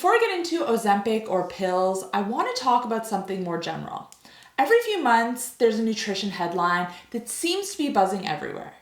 Before I get into Ozempic or pills, I want to talk about something more general. Every few months, there's a nutrition headline that seems to be buzzing everywhere.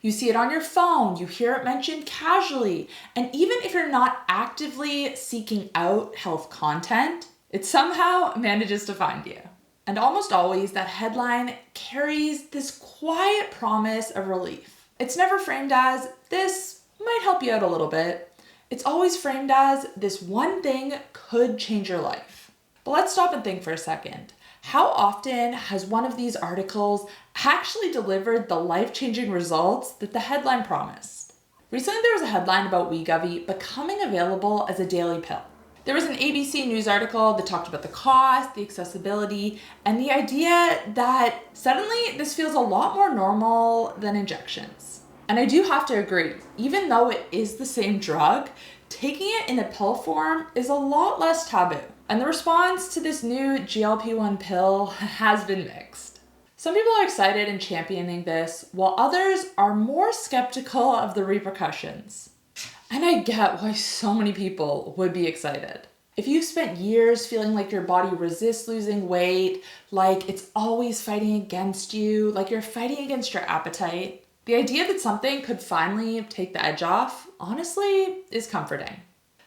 You see it on your phone, you hear it mentioned casually, and even if you're not actively seeking out health content, it somehow manages to find you. And almost always, that headline carries this quiet promise of relief. It's never framed as, this might help you out a little bit. It's always framed as, this one thing could change your life. But let's stop and think for a second. How often has one of these articles actually delivered the life-changing results that the headline promised? Recently, there was a headline about Wegovy becoming available as a daily pill. There was an ABC News article that talked about the cost, the accessibility, and the idea that suddenly this feels a lot more normal than injections. And I do have to agree, even though it is the same drug, taking it in a pill form is a lot less taboo. And the response to this new GLP-1 pill has been mixed. Some people are excited and championing this, while others are more skeptical of the repercussions. And I get why so many people would be excited. If you've spent years feeling like your body resists losing weight, like it's always fighting against you, like you're fighting against your appetite, the idea that something could finally take the edge off, honestly, is comforting.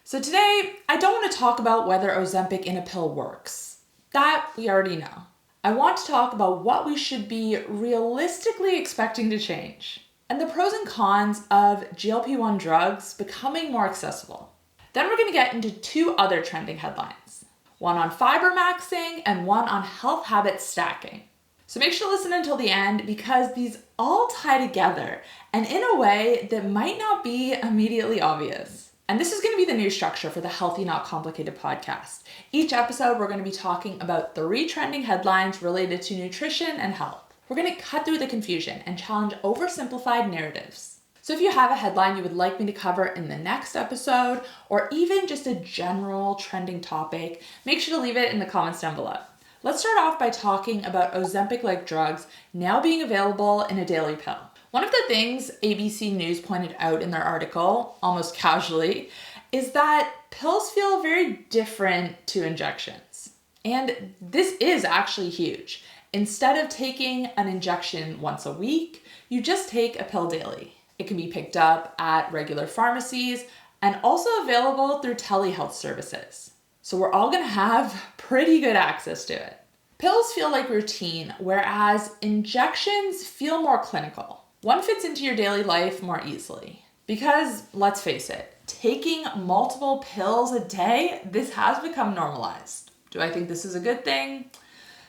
So today, I don't want to talk about whether Ozempic in a pill works. That we already know. I want to talk about what we should be realistically expecting to change, and the pros and cons of GLP-1 drugs becoming more accessible. Then we're going to get into two other trending headlines, one on fibermaxxing and one on health habit stacking. So make sure to listen until the end because these all tie together and in a way that might not be immediately obvious. And this is going to be the new structure for the Healthy Not Complicated podcast. Each episode, we're going to be talking about 3 trending headlines related to nutrition and health. We're going to cut through the confusion and challenge oversimplified narratives. So if you have a headline you would like me to cover in the next episode, or even just a general trending topic, make sure to leave it in the comments down below. Let's start off by talking about Ozempic-like drugs now being available in a daily pill. One of the things ABC News pointed out in their article, almost casually, is that pills feel very different to injections. And this is actually huge. Instead of taking an injection once a week, you just take a pill daily. It can be picked up at regular pharmacies and also available through telehealth services. So we're all gonna have pretty good access to it. Pills feel like routine, whereas injections feel more clinical. One fits into your daily life more easily. Because, let's face it, taking multiple pills a day, this has become normalized. Do I think this is a good thing?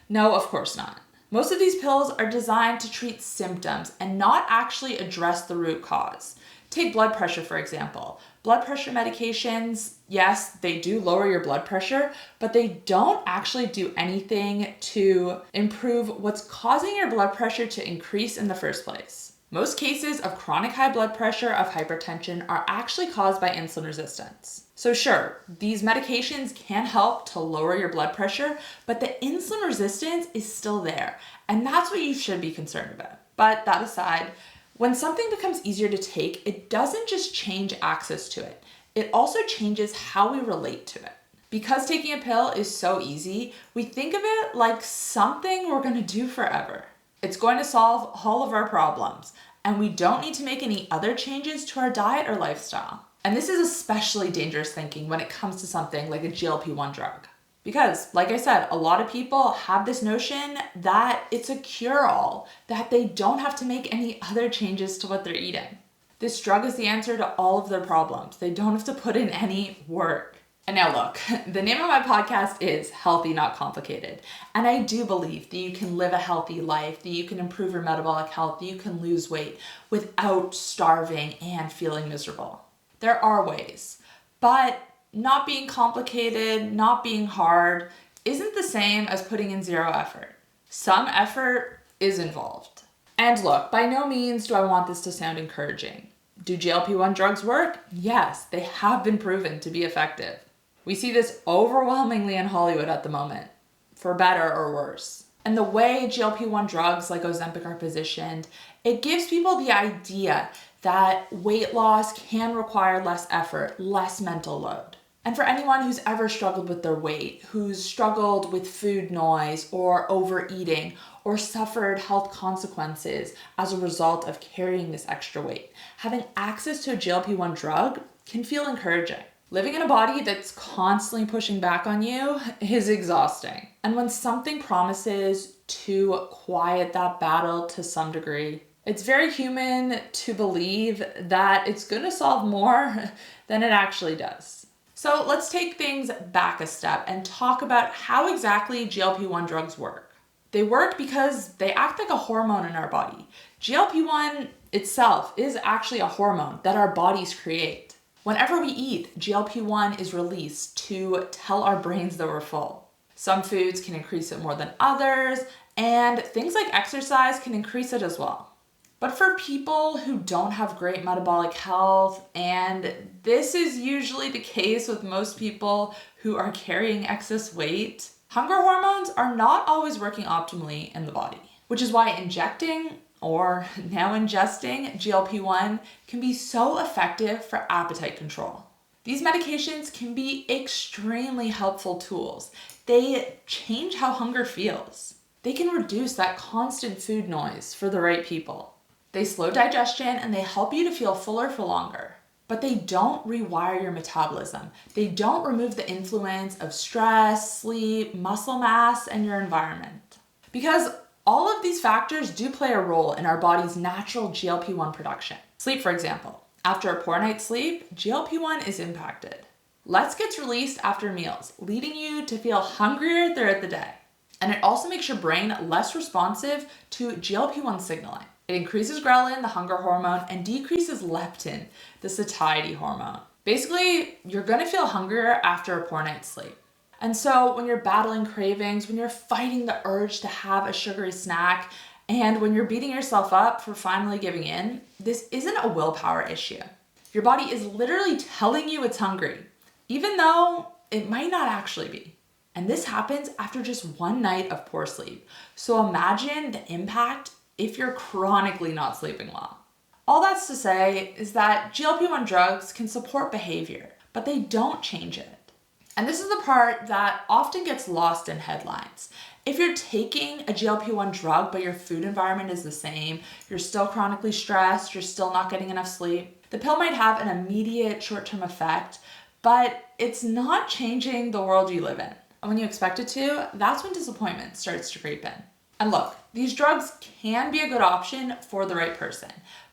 No, of course not. Most of these pills are designed to treat symptoms and not actually address the root cause. Take blood pressure, for example. Blood pressure medications, yes, they do lower your blood pressure, but they don't actually do anything to improve what's causing your blood pressure to increase in the first place. Most cases of chronic high blood pressure, of hypertension, are actually caused by insulin resistance. So sure, these medications can help to lower your blood pressure, but the insulin resistance is still there, and that's what you should be concerned about. But that aside, when something becomes easier to take, it doesn't just change access to it. It also changes how we relate to it. Because taking a pill is so easy, we think of it like something we're going to do forever. It's going to solve all of our problems, and we don't need to make any other changes to our diet or lifestyle. And this is especially dangerous thinking when it comes to something like a GLP-1 drug. Because, like I said, a lot of people have this notion that it's a cure-all, that they don't have to make any other changes to what they're eating. This drug is the answer to all of their problems. They don't have to put in any work. And now look, the name of my podcast is Healthy Not Complicated. And I do believe that you can live a healthy life, that you can improve your metabolic health, that you can lose weight without starving and feeling miserable. There are ways, but not being complicated, not being hard, isn't the same as putting in zero effort. Some effort is involved. And look, by no means do I want this to sound encouraging. Do GLP-1 drugs work? Yes, they have been proven to be effective. We see this overwhelmingly in Hollywood at the moment, for better or worse. And the way GLP-1 drugs like Ozempic are positioned, it gives people the idea that weight loss can require less effort, less mental load. And for anyone who's ever struggled with their weight, who's struggled with food noise or overeating, or suffered health consequences as a result of carrying this extra weight, having access to a GLP-1 drug can feel encouraging. Living in a body that's constantly pushing back on you is exhausting. And when something promises to quiet that battle to some degree, it's very human to believe that it's going to solve more than it actually does. So let's take things back a step and talk about how exactly GLP-1 drugs work. They work because they act like a hormone in our body. GLP-1 itself is actually a hormone that our bodies create. Whenever we eat, GLP-1 is released to tell our brains that we're full. Some foods can increase it more than others, and things like exercise can increase it as well. But for people who don't have great metabolic health, and this is usually the case with most people who are carrying excess weight, hunger hormones are not always working optimally in the body, which is why injecting or now ingesting GLP-1 can be so effective for appetite control. These medications can be extremely helpful tools. They change how hunger feels. They can reduce that constant food noise for the right people. They slow digestion and they help you to feel fuller for longer. But they don't rewire your metabolism. They don't remove the influence of stress, sleep, muscle mass, and your environment. Because all of these factors do play a role in our body's natural GLP-1 production. Sleep, for example. After a poor night's sleep, GLP-1 is impacted. Less gets released after meals, leading you to feel hungrier throughout the day. And it also makes your brain less responsive to GLP-1 signaling. It increases ghrelin, the hunger hormone, and decreases leptin, the satiety hormone. Basically, you're gonna feel hungrier after a poor night's sleep. And so when you're battling cravings, when you're fighting the urge to have a sugary snack, and when you're beating yourself up for finally giving in, this isn't a willpower issue. Your body is literally telling you it's hungry, even though it might not actually be. And this happens after just one night of poor sleep. So imagine the impact if you're chronically not sleeping well. All that's to say is that GLP-1 drugs can support behavior, but they don't change it. And this is the part that often gets lost in headlines. If you're taking a GLP-1 drug, but your food environment is the same, you're still chronically stressed, you're still not getting enough sleep, the pill might have an immediate short-term effect, but it's not changing the world you live in. And when you expect it to, that's when disappointment starts to creep in. And look, these drugs can be a good option for the right person,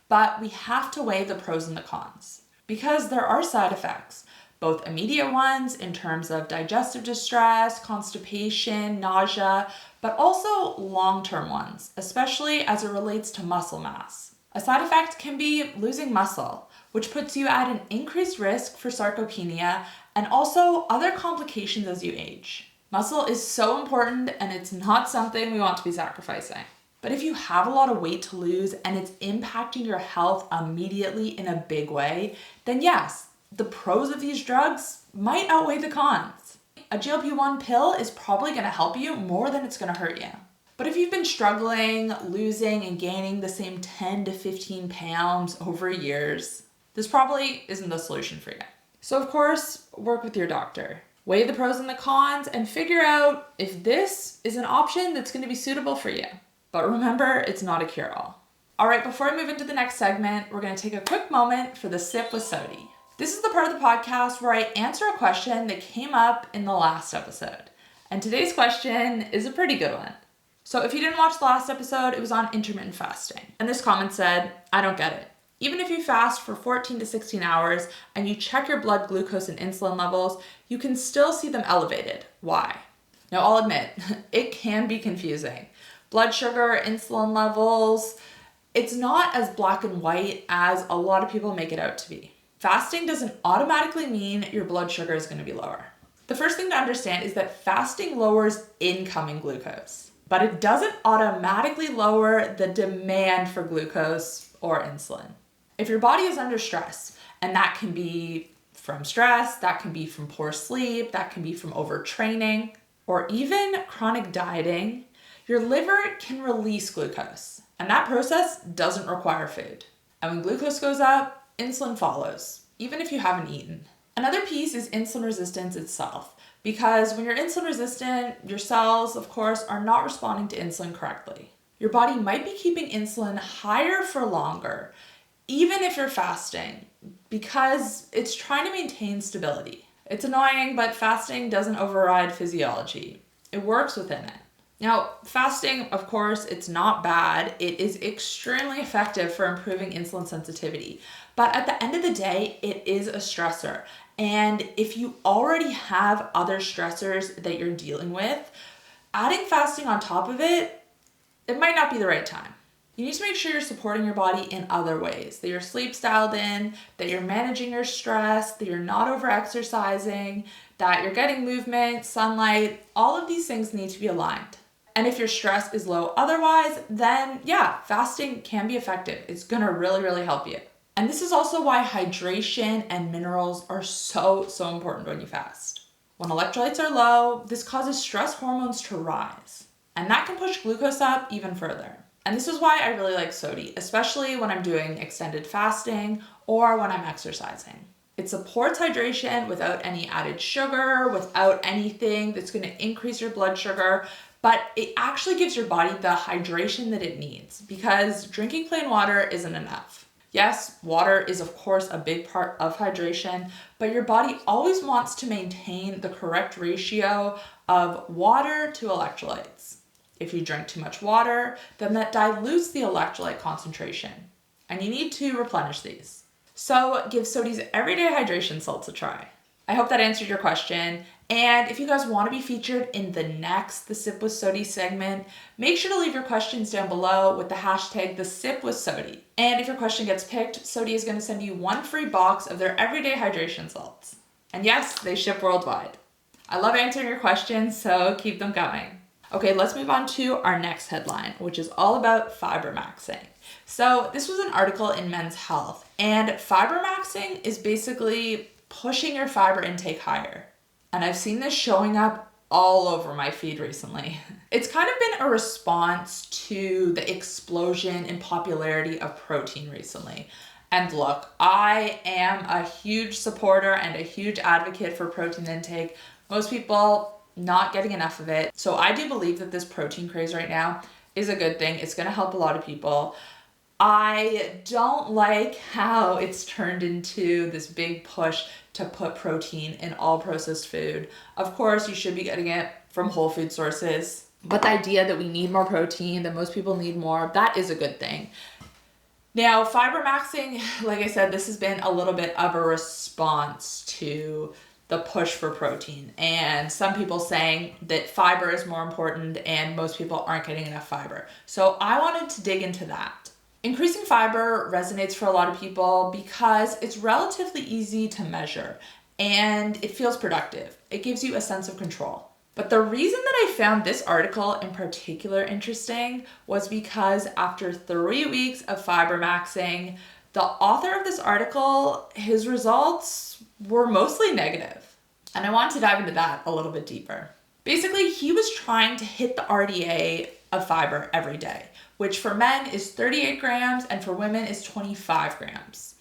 but we have to weigh the pros and the cons because there are side effects, both immediate ones in terms of digestive distress, constipation, nausea, but also long-term ones, especially as it relates to muscle mass. A side effect can be losing muscle, which puts you at an increased risk for sarcopenia and also other complications as you age. Muscle is so important and it's not something we want to be sacrificing. But if you have a lot of weight to lose and it's impacting your health immediately in a big way, then yes, the pros of these drugs might outweigh the cons. A GLP-1 pill is probably going to help you more than it's going to hurt you. But if you've been struggling, losing and gaining the same 10 to 15 pounds over years, this probably isn't the solution for you. So of course, work with your doctor. Weigh the pros and the cons and figure out if this is an option that's going to be suitable for you. But remember, it's not a cure-all. All right, before I move into the next segment, we're going to take a quick moment for the Sip with Sodii. This is the part of the podcast where I answer a question that came up in the last episode. And today's question is a pretty good one. So if you didn't watch the last episode, it was on intermittent fasting. And this comment said, I don't get it. Even if you fast for 14 to 16 hours and you check your blood glucose and insulin levels, you can still see them elevated. Why? Now, I'll admit, it can be confusing. Blood sugar, insulin levels, it's not as black and white as a lot of people make it out to be. Fasting doesn't automatically mean your blood sugar is going to be lower. The first thing to understand is that fasting lowers incoming glucose, but it doesn't automatically lower the demand for glucose or insulin. If your body is under stress, and that can be from stress, that can be from poor sleep, that can be from overtraining, or even chronic dieting, your liver can release glucose, and that process doesn't require food. And when glucose goes up, insulin follows, even if you haven't eaten. Another piece is insulin resistance itself, because when you're insulin resistant, your cells, of course, are not responding to insulin correctly. Your body might be keeping insulin higher for longer, even if you're fasting, because it's trying to maintain stability. It's annoying, but fasting doesn't override physiology. It works within it. Now, fasting, of course, it's not bad. It is extremely effective for improving insulin sensitivity. But at the end of the day, it is a stressor. And if you already have other stressors that you're dealing with, adding fasting on top of it, it might not be the right time. You need to make sure you're supporting your body in other ways, that your sleep's dialed in, that you're managing your stress, that you're not over-exercising, that you're getting movement, sunlight. All of these things need to be aligned. And if your stress is low otherwise, then yeah, fasting can be effective. It's gonna really, really help you. And this is also why hydration and minerals are so important when you fast. When electrolytes are low, this causes stress hormones to rise, and that can push glucose up even further. And this is why I really like Sodii, especially when I'm doing extended fasting or when I'm exercising. It supports hydration without any added sugar, without anything that's going to increase your blood sugar, but it actually gives your body the hydration that it needs, because drinking plain water isn't enough. Yes, water is of course a big part of hydration, but your body always wants to maintain the correct ratio of water to electrolytes. If you drink too much water, then that dilutes the electrolyte concentration, and you need to replenish these. So give Sodii's Everyday Hydration Salts a try. I hope that answered your question, and if you guys want to be featured in the next The Sip with Sodii segment, make sure to leave your questions down below with the hashtag #TheSipWithSodii. And if your question gets picked, Sodii is going to send you one free box of their Everyday Hydration Salts. And yes, they ship worldwide. I love answering your questions, so keep them coming. Okay, let's move on to our next headline, which is all about Fibermaxxing. So this was an article in Men's Health, and Fibermaxxing is basically pushing your fiber intake higher. And I've seen this showing up all over my feed recently. It's kind of been a response to the explosion in popularity of protein recently. And look, I am a huge supporter and a huge advocate for protein intake. Most people not getting enough of it. So I do believe that this protein craze right now is a good thing. It's going to help a lot of people. I don't like how it's turned into this big push to put protein in all processed food. Of course, you should be getting it from whole food sources, but the idea that we need more protein, that most people need more, that is a good thing. Now, Fibermaxxing, like I said, this has been a little bit of a response to the push for protein, and some people saying that fiber is more important and most people aren't getting enough fiber. So I wanted to dig into that. Increasing fiber resonates for a lot of people because it's relatively easy to measure and it feels productive. It gives you a sense of control. But the reason that I found this article in particular interesting was because after 3 weeks of Fibermaxxing, the author of this article, his results were mostly negative. And I want to dive into that a little bit deeper. Basically, he was trying to hit the RDA of fiber every day, which for men is 38 grams and for women is 25 grams.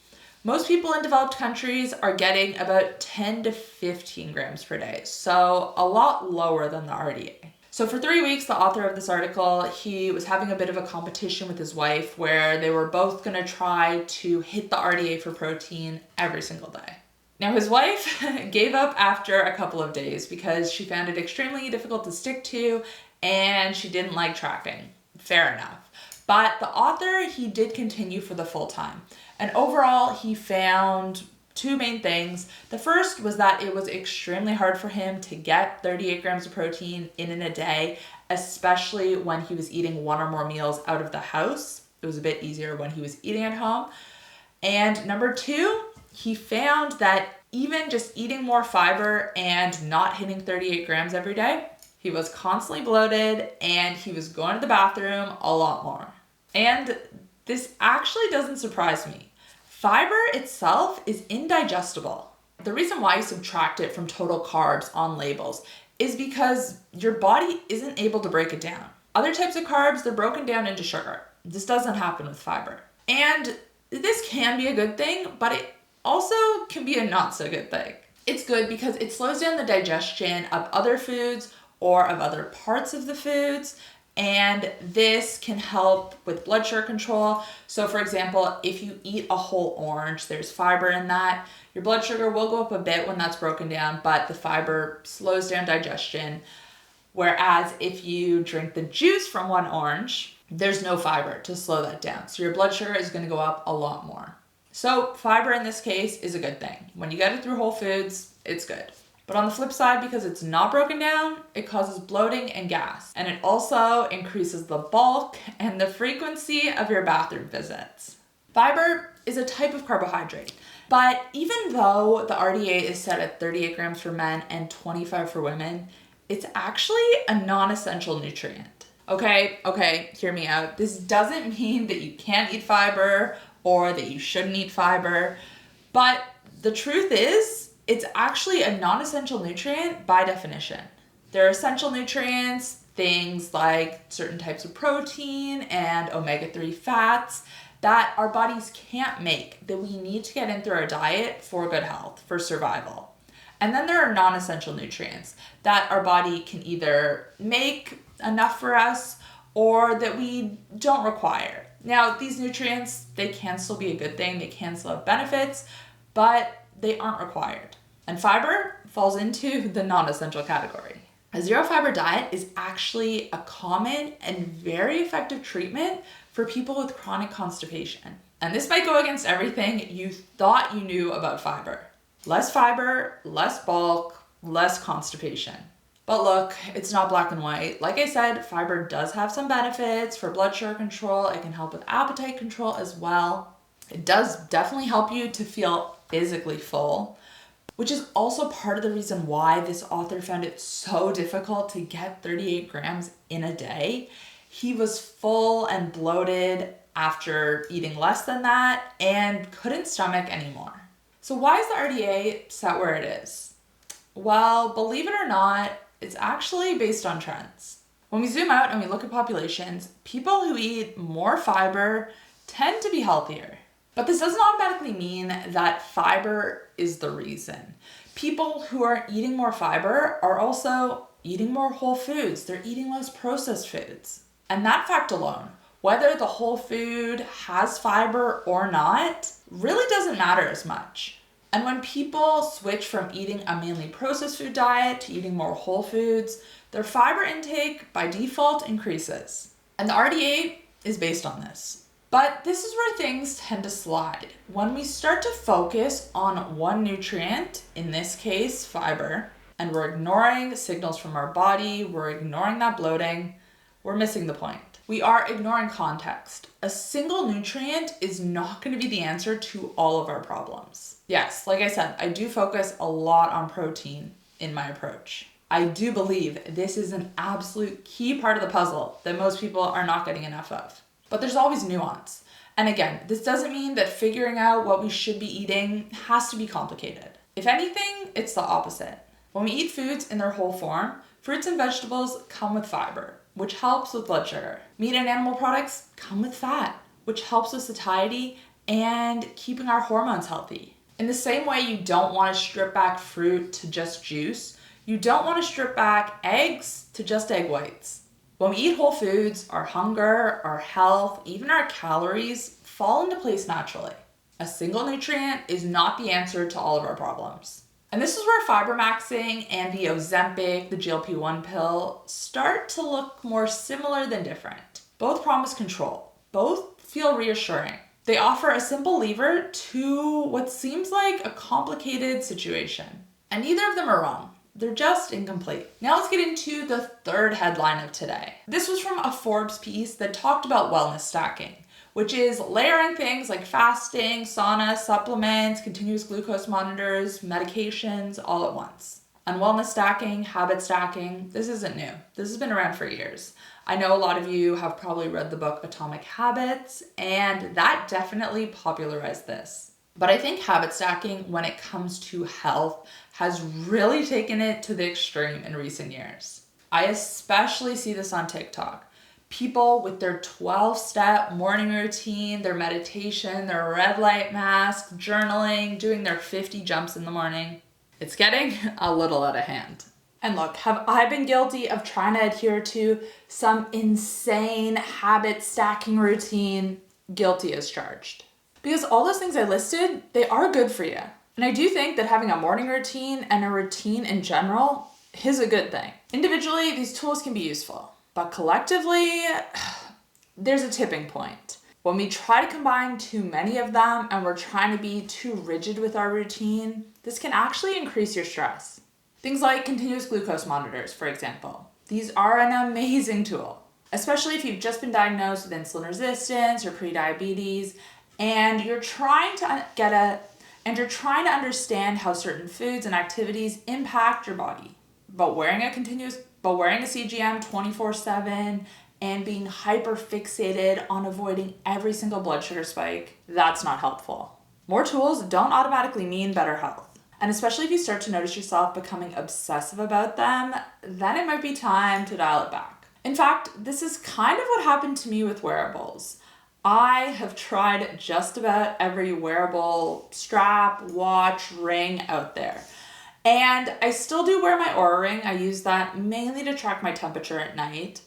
Most people in developed countries are getting about 10 to 15 grams per day, so a lot lower than the RDA. So for 3 weeks, the author of this article, he was having a bit of a competition with his wife where they were both going to try to hit the RDA for protein every single day. Now his wife gave up after a couple of days because she found it extremely difficult to stick to and she didn't like tracking. Fair enough. But the author, he did continue for the full time. And overall, he found 2 main things. The first was that it was extremely hard for him to get 38 grams of protein in a day, especially when he was eating 1 or more meals out of the house. It was a bit easier when he was eating at home. And number 2, he found that even just eating more fiber and not hitting 38 grams every day, he was constantly bloated and he was going to the bathroom a lot more. And this actually doesn't surprise me. Fiber itself is indigestible. The reason why you subtract it from total carbs on labels is because your body isn't able to break it down. Other types of carbs, they're broken down into sugar. This doesn't happen with fiber. And this can be a good thing, but it also can be a not so good thing. It's good because it slows down the digestion of other foods or of other parts of the foods. And this can help with blood sugar control. So for example, if you eat a whole orange, there's fiber in that. Your blood sugar will go up a bit when that's broken down, but the fiber slows down digestion. Whereas if you drink the juice from one orange, there's no fiber to slow that down. So your blood sugar is going to go up a lot more. So fiber in this case is a good thing. When you get it through whole foods, it's good. But on the flip side, because it's not broken down, it causes bloating and gas. And it also increases the bulk and the frequency of your bathroom visits. Fiber is a type of carbohydrate. But even though the RDA is set at 38 grams for men and 25 for women, it's actually a non-essential nutrient. Okay, hear me out. This doesn't mean that you can't eat fiber or that you shouldn't eat fiber, but the truth is, it's actually a non-essential nutrient by definition. There are essential nutrients, things like certain types of protein and omega-3 fats that our bodies can't make, that we need to get in through our diet for good health, for survival. And then there are non-essential nutrients that our body can either make enough for us or that we don't require. Now, these nutrients, they can still be a good thing, they can still have benefits, but they aren't required. And fiber falls into the non-essential category. A zero fiber diet is actually a common and very effective treatment for people with chronic constipation. And this might go against everything you thought you knew about fiber. Less fiber, less bulk, less constipation. But look, it's not black and white. Like I said, fiber does have some benefits for blood sugar control. It can help with appetite control as well. It does definitely help you to feel physically full, which is also part of the reason why this author found it so difficult to get 38 grams in a day. He was full and bloated after eating less than that and couldn't stomach anymore. So why is the RDA set where it is? Well, believe it or not, it's actually based on trends. When we zoom out and we look at populations, people who eat more fiber tend to be healthier. But this doesn't automatically mean that fiber is the reason. People who are eating more fiber are also eating more whole foods. They're eating less processed foods. And that fact alone, whether the whole food has fiber or not, really doesn't matter as much. And when people switch from eating a mainly processed food diet to eating more whole foods, their fiber intake by default increases. And the RDA is based on this. But this is where things tend to slide. When we start to focus on one nutrient, in this case, fiber, and we're ignoring signals from our body, we're ignoring that bloating, we're missing the point. We are ignoring context. A single nutrient is not going to be the answer to all of our problems. Yes, like I said, I do focus a lot on protein in my approach. I do believe this is an absolute key part of the puzzle that most people are not getting enough of. But there's always nuance. And again, this doesn't mean that figuring out what we should be eating has to be complicated. If anything, it's the opposite. When we eat foods in their whole form, fruits and vegetables come with fiber, which helps with blood sugar. Meat and animal products come with fat, which helps with satiety and keeping our hormones healthy. In the same way you don't want to strip back fruit to just juice, you don't want to strip back eggs to just egg whites. When we eat whole foods, our hunger, our health, even our calories fall into place naturally. A single nutrient is not the answer to all of our problems. And this is where Fibermaxxing and the Ozempic, the GLP-1 pill, start to look more similar than different. Both promise control. Both feel reassuring. They offer a simple lever to what seems like a complicated situation. And neither of them are wrong. They're just incomplete. Now let's get into the third headline of today. This was from a Forbes piece that talked about wellness stacking, which is layering things like fasting, sauna, supplements, continuous glucose monitors, medications all at once. And wellness stacking, habit stacking, this isn't new. This has been around for years. I know a lot of you have probably read the book Atomic Habits, and that definitely popularized this. But I think habit stacking, when it comes to health, has really taken it to the extreme in recent years. I especially see this on TikTok. People with their 12-step morning routine, their meditation, their red light mask, journaling, doing their 50 jumps in the morning. It's getting a little out of hand. And look, have I been guilty of trying to adhere to some insane habit stacking routine? Guilty as charged. Because all those things I listed, they are good for you. And I do think that having a morning routine and a routine in general is a good thing. Individually, these tools can be useful, but collectively, there's a tipping point. When we try to combine too many of them and we're trying to be too rigid with our routine, this can actually increase your stress. Things like continuous glucose monitors, for example. These are an amazing tool, especially if you've just been diagnosed with insulin resistance or prediabetes, and you're trying to understand how certain foods and activities impact your body. But wearing a CGM 24/7 and being hyper fixated on avoiding every single blood sugar spike, that's not helpful. More tools don't automatically mean better health. And especially if you start to notice yourself becoming obsessive about them, then it might be time to dial it back. In fact, this is kind of what happened to me with wearables. I have tried just about every wearable strap, watch, ring out there. And I still do wear my Oura ring. I use that mainly to track my temperature at night.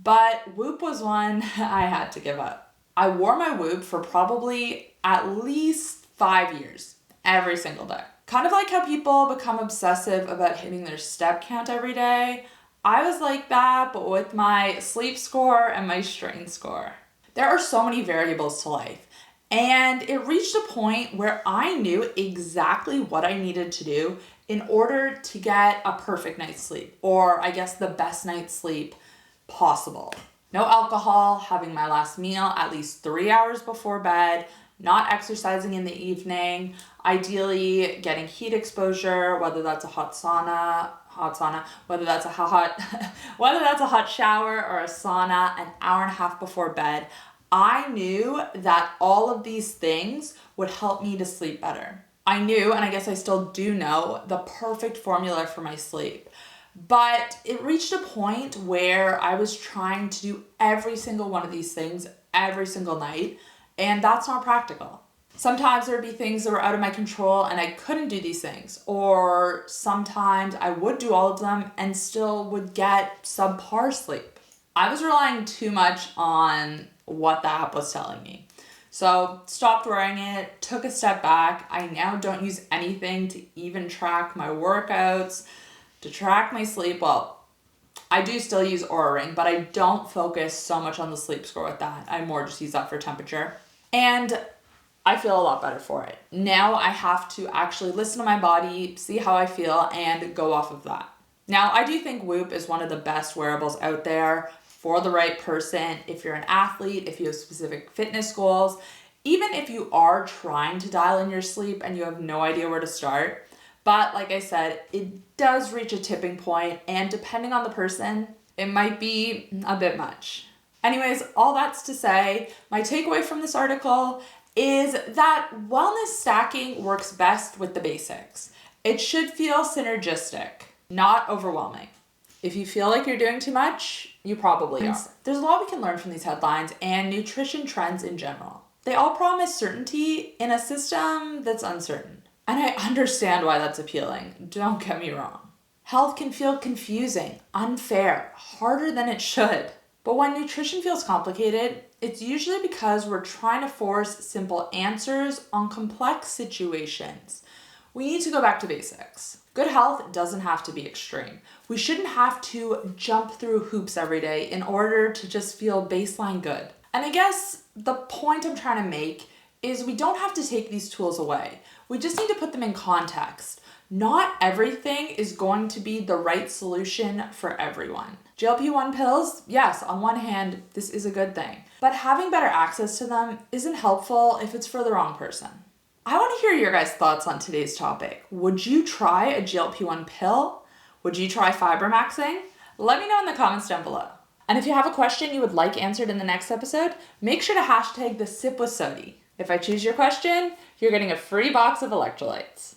But Whoop was one I had to give up. I wore my Whoop for probably at least 5 years, every single day. Kind of like how people become obsessive about hitting their step count every day. I was like that, but with my sleep score and my strain score. There are so many variables to life, and it reached a point where I knew exactly what I needed to do in order to get a perfect night's sleep, or I guess the best night's sleep possible. No alcohol, having my last meal at least 3 hours before bed, not exercising in the evening, ideally getting heat exposure, whether that's a hot sauna, whether that's a hot shower or a sauna, an hour and a half before bed. I knew that all of these things would help me to sleep better. I knew, and I guess I still do know, the perfect formula for my sleep. But it reached a point where I was trying to do every single one of these things every single night, and that's not practical. Sometimes there would be things that were out of my control and I couldn't do these things. Or sometimes I would do all of them and still would get subpar sleep. I was relying too much on what the app was telling me. So stopped wearing it, took a step back. I now don't use anything to even track my workouts, to track my sleep. Well, I do still use Oura Ring, but I don't focus so much on the sleep score with that. I more just use that for temperature. And I feel a lot better for it. Now I have to actually listen to my body, see how I feel, and go off of that. Now, I do think Whoop is one of the best wearables out there for the right person. If you're an athlete, if you have specific fitness goals, even if you are trying to dial in your sleep and you have no idea where to start. But like I said, it does reach a tipping point, and depending on the person, it might be a bit much. Anyways, all that's to say, my takeaway from this article is that wellness stacking works best with the basics. It should feel synergistic, not overwhelming. If you feel like you're doing too much, you probably are. There's a lot we can learn from these headlines and nutrition trends in general. They all promise certainty in a system that's uncertain. And I understand why that's appealing, don't get me wrong. Health can feel confusing, unfair, harder than it should. But when nutrition feels complicated, it's usually because we're trying to force simple answers on complex situations. We need to go back to basics. Good health doesn't have to be extreme. We shouldn't have to jump through hoops every day in order to just feel baseline good. And I guess the point I'm trying to make is we don't have to take these tools away. We just need to put them in context. Not everything is going to be the right solution for everyone. GLP-1 pills, yes, on one hand, this is a good thing. But having better access to them isn't helpful if it's for the wrong person. I want to hear your guys' thoughts on today's topic. Would you try a GLP-1 pill? Would you try Fibermaxxing? Let me know in the comments down below. And if you have a question you would like answered in the next episode, make sure to hashtag the sip with Sodii. If I choose your question, you're getting a free box of electrolytes.